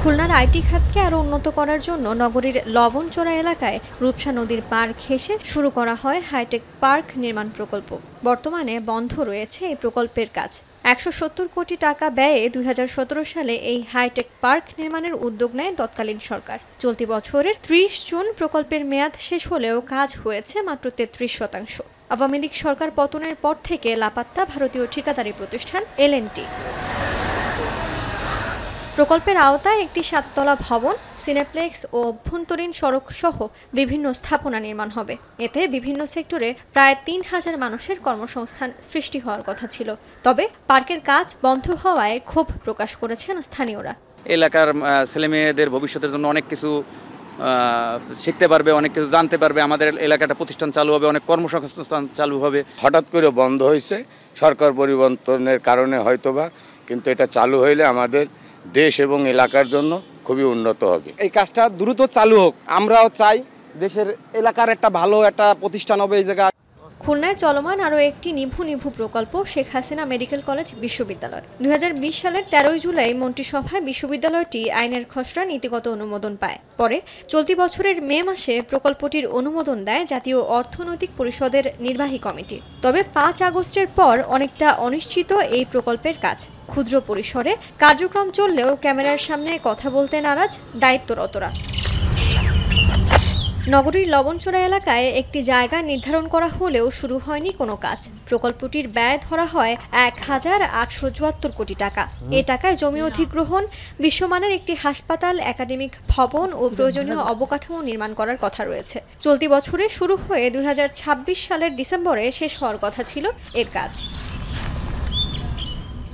খুলনার আইটি খাতকে আরও উন্নত করার জন্য নগরীর লবণচড়া এলাকায় রূপসা নদীর পার ঘেঁষে শুরু করা হয় হাইটেক পার্ক নির্মাণ প্রকল্প। বর্তমানে বন্ধ রয়েছে এই প্রকল্পের কাজ। ১৭০ কোটি টাকা ব্যয়ে ২০১৭ সালে এই হাইটেক পার্ক নির্মাণের উদ্যোগ নেয় তৎকালীন সরকার। চলতি বছরের ৩০ জুন প্রকল্পের মেয়াদ শেষ হলেও কাজ হয়েছে মাত্র ৩৩%। আওয়ামী লীগ সরকার পতনের পর থেকে লাপাত্তা ভারতীয় ঠিকাদারি প্রতিষ্ঠান LNT। প্রকল্পের আওতায় একটি ৭তলা ভবন, সিনেপ্লেক্স ও অভ্যন্তরীণ সড়ক সহ বিভিন্ন স্থাপনা নির্মাণ হবে। এতে বিভিন্ন সেক্টরে প্রায় ৩,০০০ মানুষের কর্মসংস্থান সৃষ্টি হওয়ার কথা ছিল। তবে পার্কের কাজ বন্ধ হওয়ায় ক্ষোভ প্রকাশ করেছেন স্থানীয়রা। এলাকার ছেলেমেয়েদের ভবিষ্যতের জন্য অনেক কিছু শিখতে পারবে, অনেক কিছু জানতে পারবে। আমাদের এলাকাটা প্রতিষ্ঠান চালু হবে, অনেক কর্মসংস্থান চালু হবে। হঠাৎ করে বন্ধ হয়েছে সরকার পরিবর্তনের কারণে হয়তোবা, কিন্তু এটা চালু হইলে আমাদের দেশ এবং এলাকার জন্য খুবই উন্নত হবে। এই কাজটা দ্রুত চালু হোক, আমরাও চাই দেশের এলাকার একটা ভালো একটা প্রতিষ্ঠান হবে এই জায়গা। খুলনায় চলমান আরও একটি নিভু প্রকল্প শেখ হাসিনা মেডিকেল কলেজ বিশ্ববিদ্যালয়। ২০২০ সালের ১৩ জুলাই মন্ত্রিসভায় বিশ্ববিদ্যালয়টি আইনের খসড়া নীতিগত অনুমোদন পায়। পরে চলতি বছরের মে মাসে প্রকল্পটির অনুমোদন দেয় জাতীয় অর্থনৈতিক পরিষদের নির্বাহী কমিটি। তবে ৫ আগস্টের পর অনেকটা অনিশ্চিত এই প্রকল্পের কাজ। ক্ষুদ্র পরিসরে কার্যক্রম চললেও ক্যামেরার সামনে কথা বলতে নারাজ দায়িত্বরতরা। নগরীর লবণচড়া এলাকায় একটি জায়গা নির্ধারণ করা হলেও শুরু হয়নি কোনো কাজ। প্রকল্পটির ব্যয় ধরা হয় ১,৮৭৪ কোটি টাকা। এ টাকায় জমি অধিগ্রহণ, বিশ্বমানের একটি হাসপাতাল, একাডেমিক ভবন ও প্রয়োজনীয় অবকাঠামো নির্মাণ করার কথা রয়েছে। চলতি বছরে শুরু হয়ে ২০২৬ সালের ডিসেম্বরে শেষ হওয়ার কথা ছিল এর কাজ।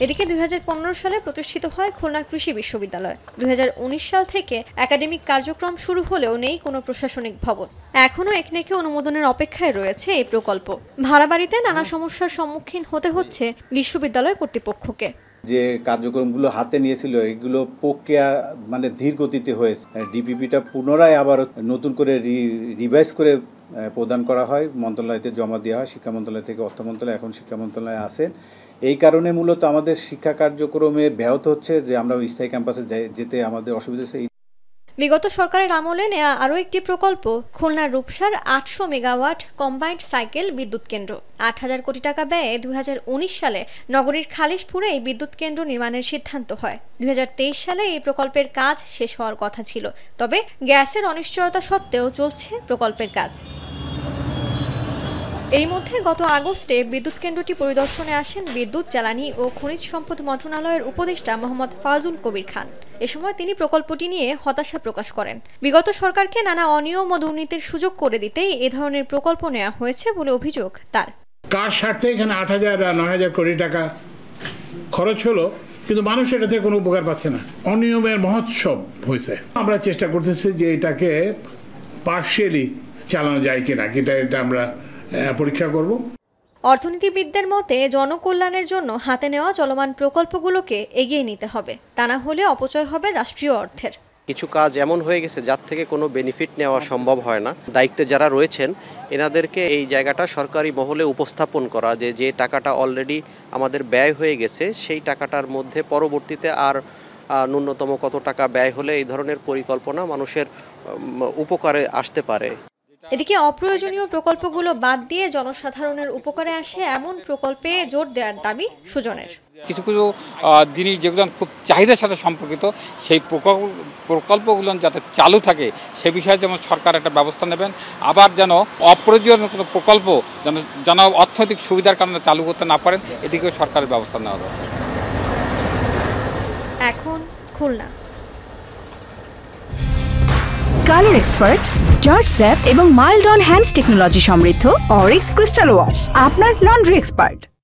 এদিকে ২০১৫ সালে প্রতিষ্ঠিত হয় খুলনা কৃষি বিশ্ববিদ্যালয়। ২০১৯ সাল থেকে একাডেমিক কার্যক্রম শুরু হলেও নেই কোনো প্রশাসনিক ভবন। এখনও একনেকে অনুমোদনের অপেক্ষায় রয়েছে এই প্রকল্প। ভাড়া বাড়িতে নানা সমস্যার সম্মুখীন হতে হচ্ছে বিশ্ববিদ্যালয় কর্তৃপক্ষকে। যে কার্যক্রমগুলো হাতে নিয়েছিল এগুলো প্রক্রিয়া ধীর গতিতে হয়েছে। ডিপিপিটা পুনরায় আবার নতুন করে রিভাইজ করে প্রদান করা হয়, মন্ত্রণালয়তে জমা দেওয়া হয়। শিক্ষা মন্ত্রণালয় থেকে অর্থ মন্ত্রণালয়, এখন শিক্ষা মন্ত্রণালয়ে আসেন। এই কারণে মূলত আমাদের শিক্ষা কার্যক্রমে ব্যাহত হচ্ছে যে আমরা স্থায়ী ক্যাম্পাসে যেতে আমাদের অসুবিধা হচ্ছে। বিগত সরকারের আমলে নেওয়া আরও একটি প্রকল্প খুলনার রূপসার ৮০০ মেগাওয়াট কম্বাইন্ড সাইকেল বিদ্যুৎ কেন্দ্র। ৮,০০০ কোটি টাকা ব্যয়ে ২০১৯ সালে নগরীর খালিশপুরে এই বিদ্যুৎ কেন্দ্র নির্মাণের সিদ্ধান্ত হয়। ২০২৩ সালে এই প্রকল্পের কাজ শেষ হওয়ার কথা ছিল। তবে গ্যাসের অনিশ্চয়তা সত্ত্বেও চলছে প্রকল্পের কাজ। এরই মধ্যে গত আগস্টে বিদ্যুৎ কেন্দ্রটি পরিদর্শনে আসেন বিদ্যুৎ, জ্বালানি ও খনিজ সম্পদ মন্ত্রণালয়ের উপদেষ্টা মোহাম্মদ ফাজুল কবির খান। এ সময় তিনি প্রকল্পটি নিয়ে হতাশা প্রকাশ করেন। বিগত সরকারকে নানা অনিয়ম ও দুর্নীতির সুযোগ করে দিতেই এ ধরনের প্রকল্প নেওয়া হয়েছে বলে অভিযোগ তার। কার স্বার্থে এখানে ৮,০০০ আর ৯,০০০ কোটি টাকা খরচ হলো, কিন্তু মানুষ এটা থেকে কোনো উপকার পাচ্ছে না। অনিয়মের মহোৎসব হয়েছে। আমরা চেষ্টা করতেছি যে এটাকে পার্শিয়ালি চালানো যায় কিনা, এটা আমরা পরীক্ষা করব। অর্থনীতিবিদদের মতে জনকল্যাণের জন্য হাতে নেওয়া চলমান প্রকল্পগুলোকে এগিয়ে নিতে হবে, তা না হলে অপচয় হবে রাষ্ট্রীয় অর্থের। কিছু কাজ এমন হয়ে গেছে যার থেকে কোনো বেনিফিট নেওয়া সম্ভব হয় না। দায়িত্বে যারা রয়েছেন এনাদেরকে এই জায়গাটা সরকারি মহলে উপস্থাপন করা যে টাকাটা অলরেডি আমাদের ব্যয় হয়ে গেছে, সেই টাকাটার মধ্যে পরবর্তীতে আর ন্যূনতম কত টাকা ব্যয় হলে এই ধরনের পরিকল্পনা মানুষের উপকারে আসতে পারে। এদিকে অপ্রয়োজনীয় প্রকল্পগুলো বাদ দিয়ে জনসাধারণের উপকারে আসে এমন প্রকল্পে জোর দেওয়ার দাবি সুজনের। কিছু কিছু জিনিস যেগুলো খুব চাহিদার সাথে সম্পর্কিত, সেই প্রকল্পগুলো যাতে চালু থাকে সে বিষয়ে যেমন সরকার একটা ব্যবস্থা নেবেন। আবার যেন অপ্রয়োজনীয় কোনো প্রকল্প যেন অর্থনৈতিক সুবিধার কারণে চালু করতে না পারেন, এদিকেও সরকারের ব্যবস্থা নেওয়া দরকার। এখন Khulna colour expert, George sap এবং মাইল্ড অন হ্যান্ডস টেকনোলজি সমৃদ্ধ অরিক্স ক্রিস্টাল ওয়াশ আপনার লন্ড্রি এক্সপার্ট।